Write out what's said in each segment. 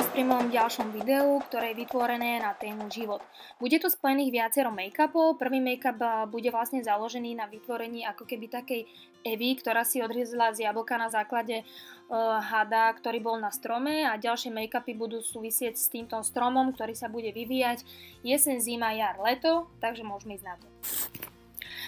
vás pri mojom ďalšom videu, ktoré je vytvorené na tému život. Bude tu spojených viacero make-upov. Prvý make-up bude vlastne založený na vytvorení ako keby takej Evy, ktorá si odhryzla z jablka na základe hada, ktorý bol na strome, a ďalšie make-upy budú súvisieť s týmto stromom, ktorý sa bude vyvíjať jeseň, zima, jar, leto, takže môžeme ísť na to.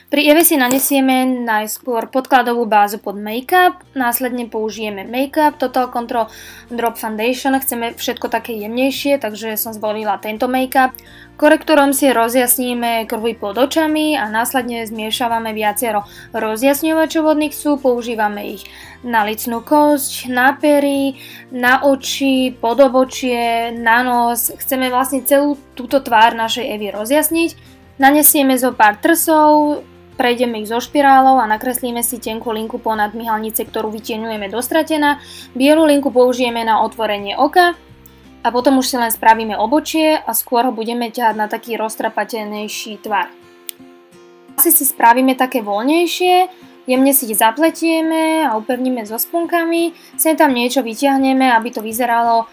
Pri Eve si nanesieme najskôr podkladovú bázu pod make-up, následne použijeme make-up, Total Control Drop Foundation, chceme všetko také jemnejšie, takže som zvolila tento make-up. Korektorom si rozjasníme krvy pod očami a následne zmiešavame viacero rozjasňovačov od NYXu, používame ich na lícnu kosť, na pery, na oči, pod obočie, na nos. Chceme vlastne celú túto tvár našej Evy rozjasniť. Nanesieme zo pár trsov, prejdeme ich so špirálou a nakreslíme si tenkú linku ponad myhalnice, ktorú vytieňujeme do stratená. Bielu linku použijeme na otvorenie oka a potom už si len spravíme obočie a skôr ho budeme ťahať na taký roztrapatenejší tvar. Asi si spravíme také voľnejšie, jemne si ich zapletieme a upevníme so spunkami. Sem tam niečo vyťahneme, aby to vyzeralo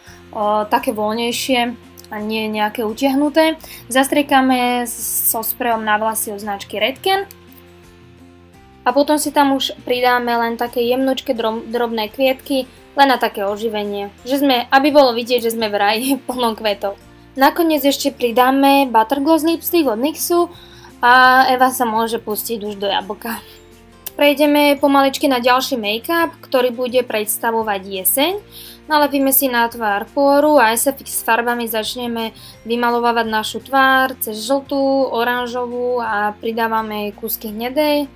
také voľnejšie a nie nejaké utiahnuté. Zastriekame so sprejom na vlasy od značky Redken. A potom si tam už pridáme len také jemnočké drobné kvietky, len na také oživenie. Aby bolo vidieť, že sme v raji plnom kvetov. Nakoniec ešte pridáme Butter Gloss Lipstick od NYXu a Eva sa môže pustiť už do jablka. Prejdeme pomaličky na ďalší make-up, ktorý bude predstavovať jeseň. Nalepíme si na tvár pôru a SFX farbami začneme vymalovávať našu tvár cez žltú, oranžovú a pridávame kúsky hnedej.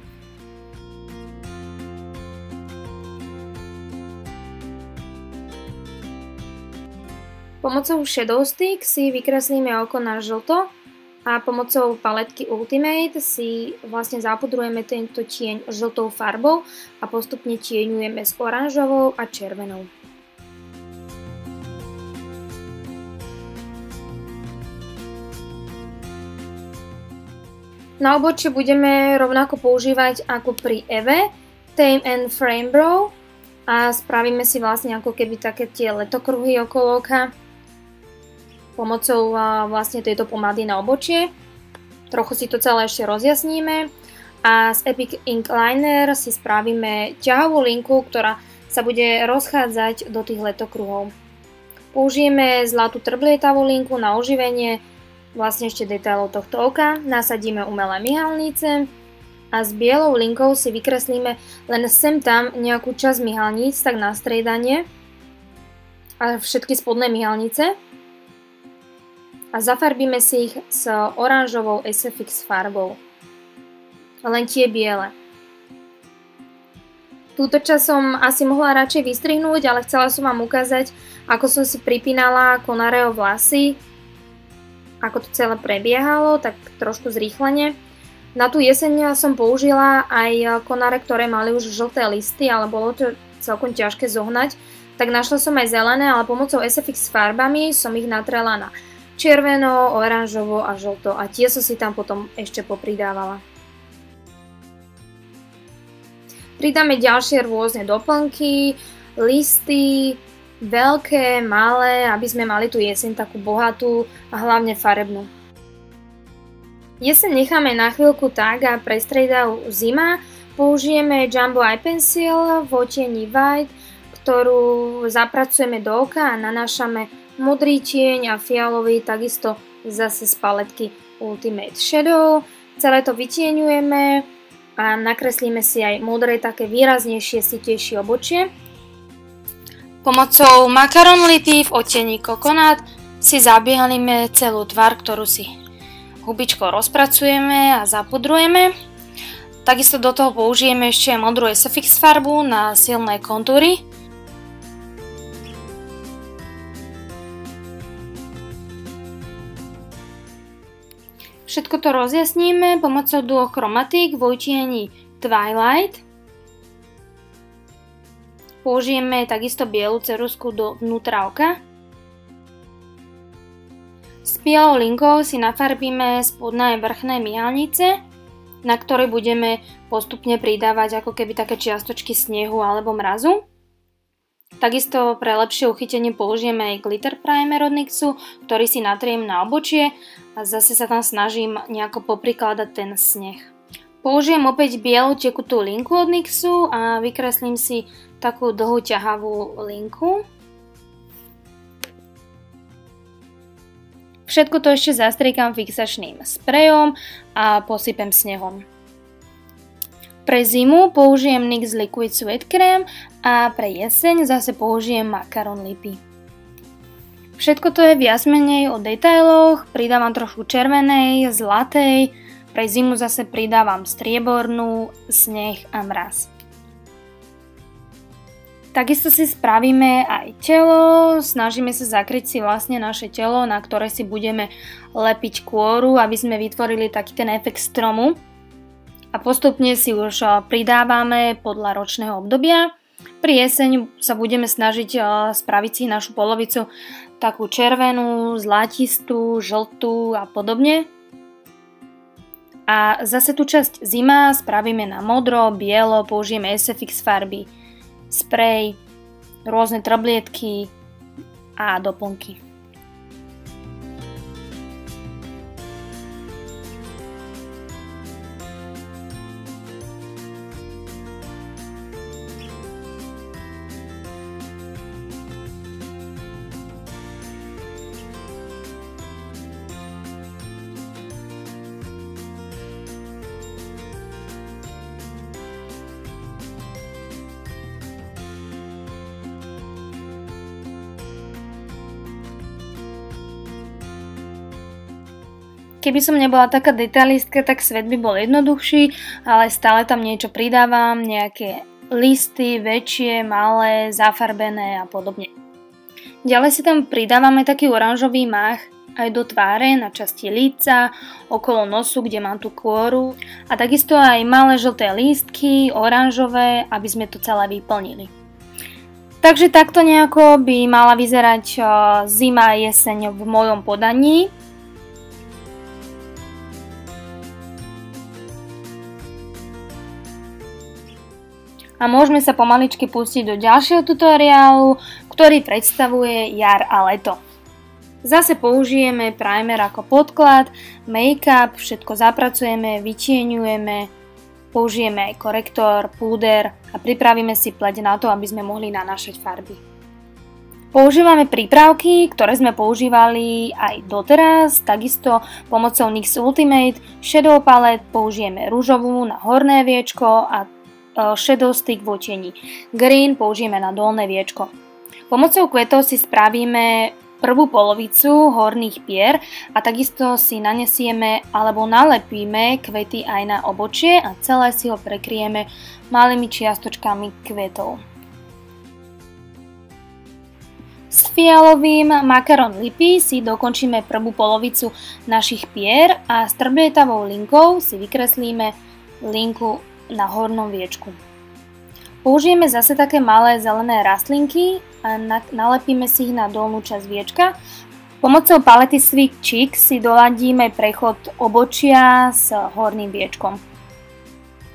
Pomocou Shadow Stick si vykreslíme oko na žlto a pomocou paletky Ultimate si vlastne zapudrujeme tento tieň žltou farbou a postupne tieňujeme s oranžovou a červenou. Na obočie budeme rovnako používať ako pri Eve Tame and Frame Brow a spravíme si vlastne ako keby také tie letokruhy okolo oka pomocou vlastne tejto pomády na obočie. Trochu si to celé ešte rozjasníme a z Epic Ink Liner si spravíme ťahavú linku, ktorá sa bude rozchádzať do tých letokruhov. Použijeme zlatú trblietavú linku na oživenie vlastne ešte detailov tohto oka, nasadíme umelé myhalnice a s bielou linkou si vykreslíme len sem tam nejakú časť myhalníc, tak na striedanie a všetky spodné myhalnice. A zafarbíme si ich s oranžovou SFX farbou. Len tie biele. Túto časť som asi mohla radšej vystrihnúť, ale chcela som vám ukázať, ako som si pripínala Konareo vlasy, ako to celé prebiehalo, tak trošku zrýchlene. Na tú jeseň som použila aj konare, ktoré mali už žlté listy, ale bolo to celkom ťažké zohnať. Tak našla som aj zelené, ale pomocou SFX farbami som ich natrela na červeno, oranžovo a žlto a tie som si tam potom ešte popridávala. Pridáme ďalšie rôzne doplnky, listy, veľké, malé, aby sme mali tú jeseň takú bohatú a hlavne farebnú. Jeseň necháme na chvíľku tak a prestrieda zima. Použijeme Jumbo Eye Pencil v odtieni White, ktorú zapracujeme do oka a nanášame modrý tieň a fialový takisto zase z paletky Ultimate Shadow. Celé to vytieňujeme a nakreslíme si aj modré, také výraznejšie, sytejšie obočie. Pomocou Macaron Lity v odtieni Coconut si zabielime celú tvár, ktorú si hubičkou rozpracujeme a zapudrujeme. Takisto do toho použijeme ešte modrú SFX farbu na silné kontúry. Všetko to rozjasníme pomocou Duo Chromatic v odtieni Twilight. Použijeme takisto bielu ceruzku do vnútra oka. S bielou linkou si nafarbíme spodné vrchné myhalnice, na ktoré budeme postupne pridávať ako keby také čiastočky snehu alebo mrazu. Takisto pre lepšie uchytenie použijeme aj glitter primer od NYXu, ktorý si natriem na obočie a zase sa tam snažím nejako poprikladať ten sneh. Použijem opäť bielu tekutú linku od NYXu a vykreslím si takú dlhú ťahavú linku. Všetko to ešte zastriekam fixačným sprejom a posypem snehom. Pre zimu použijem NYX Liquid Sweat Cream a pre jeseň zase použijem Macaron Lippy. Všetko to je viac menej o detailoch, pridávam trošku červenej, zlatej, pre zimu zase pridávam striebornú, sneh a mraz. Takisto si spravíme aj telo, snažíme sa zakryť si vlastne naše telo, na ktoré si budeme lepiť kôru, aby sme vytvorili taký ten efekt stromu. A postupne si už pridávame podľa ročného obdobia. Pri jeseň sa budeme snažiť spraviť si našu polovicu takú červenú, zlatistú, žltú a podobne. A zase tú časť zima spravíme na modro, bielo, použijeme SFX farby, sprej, rôzne trblietky a doplnky. Keby som nebola taká detailistka, tak svet by bol jednoduchší, ale stále tam niečo pridávam, nejaké listy, väčšie, malé, zafarbené a podobne. Ďalej si tam pridávame taký oranžový mách aj do tváre, na časti líca, okolo nosu, kde mám tú kôru a takisto aj malé žlté lístky, oranžové, aby sme to celé vyplnili. Takže takto nejako by mala vyzerať zima a jeseň v mojom podaní. A môžeme sa pomaličky pustiť do ďalšieho tutoriálu, ktorý predstavuje jar a leto. Zase použijeme primer ako podklad, make-up, všetko zapracujeme, vytieňujeme, použijeme aj korektor, púder a pripravíme si pleť na to, aby sme mohli nanášať farby. Používame prípravky, ktoré sme používali aj doteraz, takisto pomocou NYX Ultimate Shadow Palette použijeme ružovú na horné viečko a shadow stick v otieni. Green použijeme na dolné viečko. Pomocou kvetov si spravíme prvú polovicu horných pier a takisto si nanesieme alebo nalepíme kvety aj na obočie a celé si ho prekryjeme malými čiastočkami kvetov. S fialovým Macaron Lippy si dokončíme prvú polovicu našich pier a s trblietavou linkou si vykreslíme linku na hornom viečku. Použijeme zase také malé zelené rastlinky a nalepíme si ich na dolnú časť viečka. Pomocou palety Sweet Cheek si doladíme prechod obočia s horným viečkom.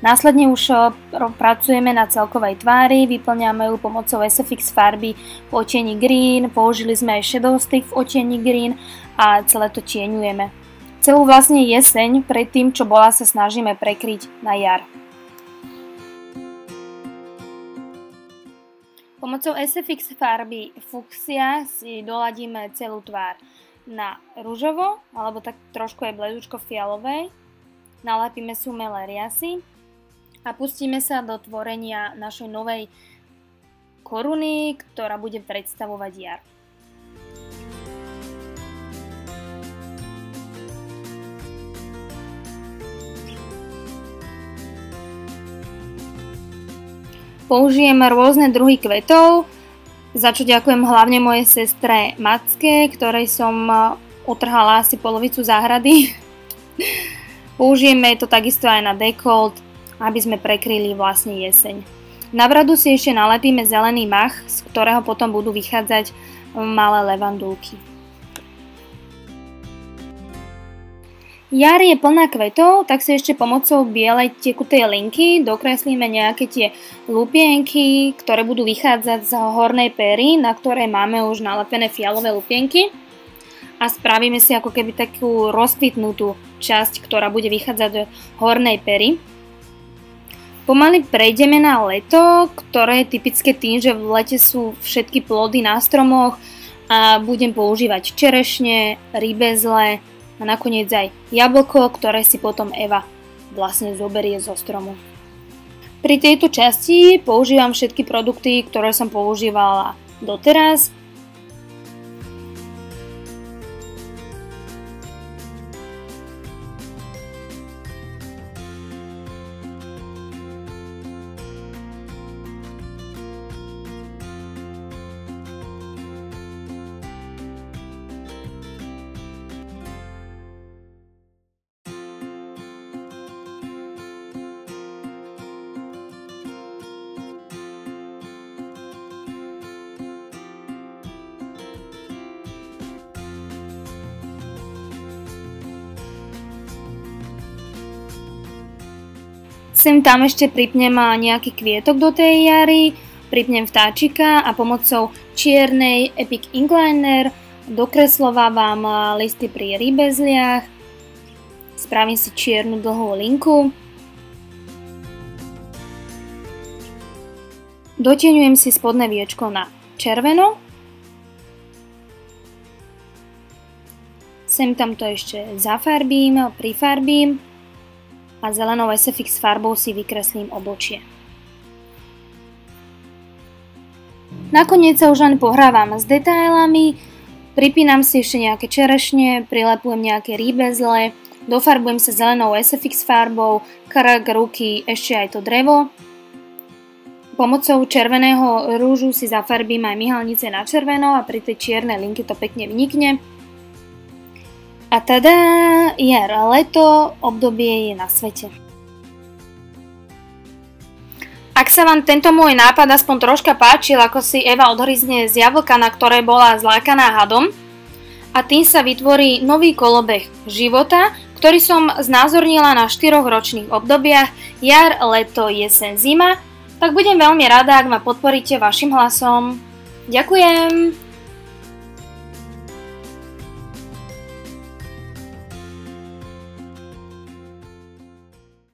Následne už pracujeme na celkovej tvári, vyplňame ju pomocou SFX farby v otieni green, použili sme aj shadow stick v otieni green a celé to tieňujeme. Celú vlastne jeseň pred tým, čo bola, sa snažíme prekryť na jar. Pomocou SFX farby Fuchsia si doladíme celú tvár na ružovo, alebo tak trošku aj bledučko fialovej. Nalepíme si umelé riasy a pustíme sa do tvorenia našej novej koruny, ktorá bude predstavovať jar. Použijeme rôzne druhy kvetov, za čo ďakujem hlavne mojej sestre Macke, ktorej som utrhala asi polovicu záhrady. Použijeme to takisto aj na dekolt, aby sme prekryli vlastne jeseň. Na bradu si ešte nalepíme zelený mach, z ktorého potom budú vychádzať malé levandulky. Jar je plná kvetov, tak si ešte pomocou bielej tekutej linky dokreslíme nejaké tie lupienky, ktoré budú vychádzať z hornej pery, na ktorej máme už nalepené fialové lupienky. A spravíme si ako keby takú rozkvitnutú časť, ktorá bude vychádzať do hornej pery. Pomaly prejdeme na leto, ktoré je typické tým, že v lete sú všetky plody na stromoch a budem používať čerešne, rybezle a nakoniec aj jablko, ktoré si potom Eva vlastne zoberie zo stromu. Pri tejto časti používam všetky produkty, ktoré som používala doteraz. Sem tam ešte pripnem nejaký kvietok do tej jary, pripnem vtáčika a pomocou čiernej Epic Inkliner dokreslovávam listy pri rybezliach. Spravím si čiernu dlhú linku. Dotieňujem si spodné viečko na červeno. Sem tam to ešte zafarbím, prifarbím. A zelenou SFX farbou si vykreslím obočie. Nakoniec sa už len pohrávam s detailami, pripínam si ešte nejaké čerešne, prilepujem nejaké rýbezle, dofarbujem sa zelenou SFX farbou, krk, ruky, ešte aj to drevo. Pomocou červeného rúžu si zafarbím aj myhalnice na červeno a pri tej čiernej linke to pekne vnikne. A tada, jar a leto, obdobie je na svete. Ak sa vám tento môj nápad aspoň troška páčil, ako si Eva odhryzne z jablka, na ktoré bola zlákaná hadom, a tým sa vytvorí nový kolobeh života, ktorý som znázornila na 4 ročných obdobiach jar, leto, jeseň, zima, tak budem veľmi rada, ak ma podporíte vašim hlasom. Ďakujem!